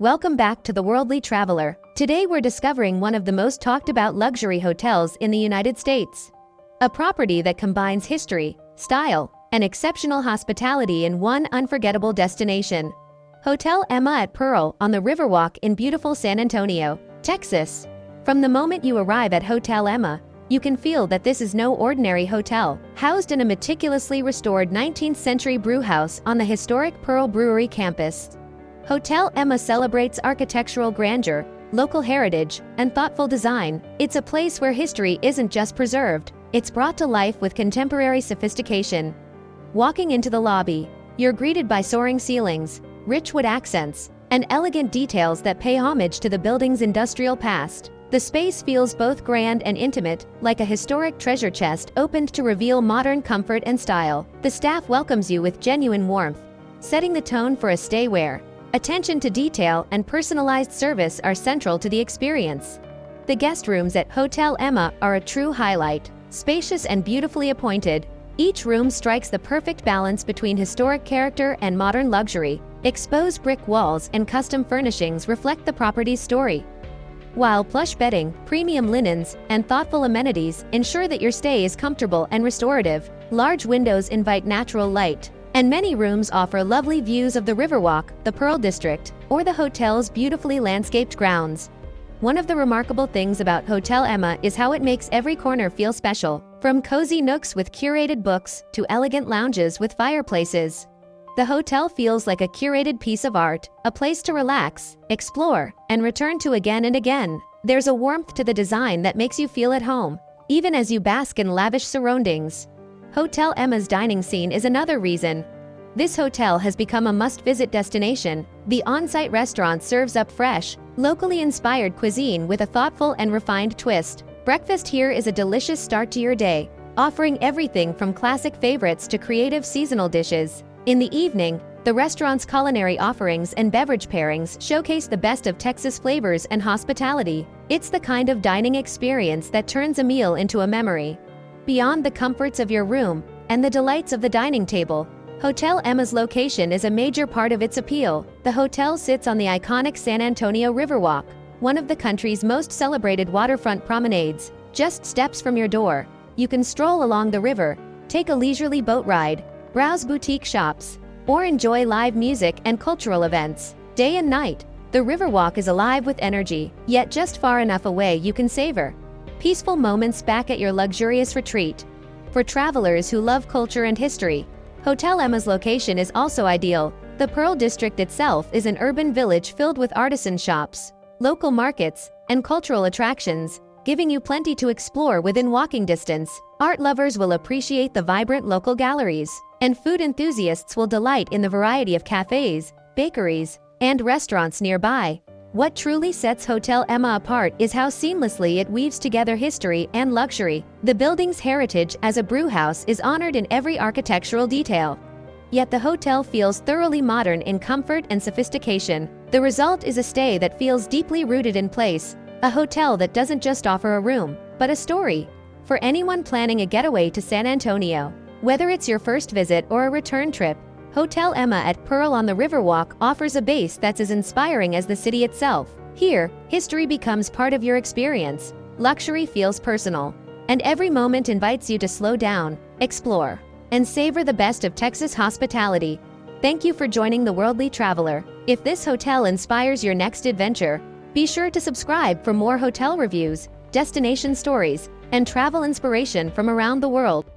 Welcome back to The Worldly Traveler. Today we're discovering one of the most talked about luxury hotels in the United States. A property that combines history, style, and exceptional hospitality in one unforgettable destination. Hotel Emma at Pearl on the Riverwalk in beautiful San Antonio, Texas. From the moment you arrive at Hotel Emma, you can feel that this is no ordinary hotel, housed in a meticulously restored 19th century brewhouse on the historic Pearl Brewery campus. Hotel Emma celebrates architectural grandeur, local heritage, and thoughtful design. It's a place where history isn't just preserved, it's brought to life with contemporary sophistication. Walking into the lobby, you're greeted by soaring ceilings, rich wood accents, and elegant details that pay homage to the building's industrial past. The space feels both grand and intimate, like a historic treasure chest opened to reveal modern comfort and style. The staff welcomes you with genuine warmth, setting the tone for a stay where attention to detail and personalized service are central to the experience. The guest rooms at Hotel Emma are a true highlight. Spacious and beautifully appointed, each room strikes the perfect balance between historic character and modern luxury. Exposed brick walls and custom furnishings reflect the property's story, while plush bedding, premium linens, and thoughtful amenities ensure that your stay is comfortable and restorative. Large windows invite natural light, and many rooms offer lovely views of the Riverwalk, the Pearl District, or the hotel's beautifully landscaped grounds. One of the remarkable things about Hotel Emma is how it makes every corner feel special, from cozy nooks with curated books to elegant lounges with fireplaces. The hotel feels like a curated piece of art, a place to relax, explore, and return to again and again. There's a warmth to the design that makes you feel at home, even as you bask in lavish surroundings. Hotel Emma's dining scene is another reason. This hotel has become a must-visit destination. The on-site restaurant serves up fresh, locally inspired cuisine with a thoughtful and refined twist. Breakfast here is a delicious start to your day, offering everything from classic favorites to creative seasonal dishes. In the evening, the restaurant's culinary offerings and beverage pairings showcase the best of Texas flavors and hospitality. It's the kind of dining experience that turns a meal into a memory. Beyond the comforts of your room and the delights of the dining table, Hotel Emma's location is a major part of its appeal. The hotel sits on the iconic San Antonio Riverwalk, one of the country's most celebrated waterfront promenades. Just steps from your door, you can stroll along the river, take a leisurely boat ride, browse boutique shops, or enjoy live music and cultural events. Day and night, the Riverwalk is alive with energy, yet just far enough away you can savor peaceful moments back at your luxurious retreat. For travelers who love culture and history, Hotel Emma's location is also ideal. The Pearl District itself is an urban village filled with artisan shops, local markets, and cultural attractions, giving you plenty to explore within walking distance. Art lovers will appreciate the vibrant local galleries, and food enthusiasts will delight in the variety of cafes, bakeries, and restaurants nearby. What truly sets Hotel Emma apart is how seamlessly it weaves together history and luxury. The building's heritage as a brewhouse is honored in every architectural detail. Yet the hotel feels thoroughly modern in comfort and sophistication. The result is a stay that feels deeply rooted in place, a hotel that doesn't just offer a room, but a story. For anyone planning a getaway to San Antonio, whether it's your first visit or a return trip, Hotel Emma at Pearl on the Riverwalk offers a base that's as inspiring as the city itself. Here, history becomes part of your experience, luxury feels personal, and every moment invites you to slow down, explore, and savor the best of Texas hospitality. Thank you for joining The Worldly Traveler. If this hotel inspires your next adventure, be sure to subscribe for more hotel reviews, destination stories, and travel inspiration from around the world.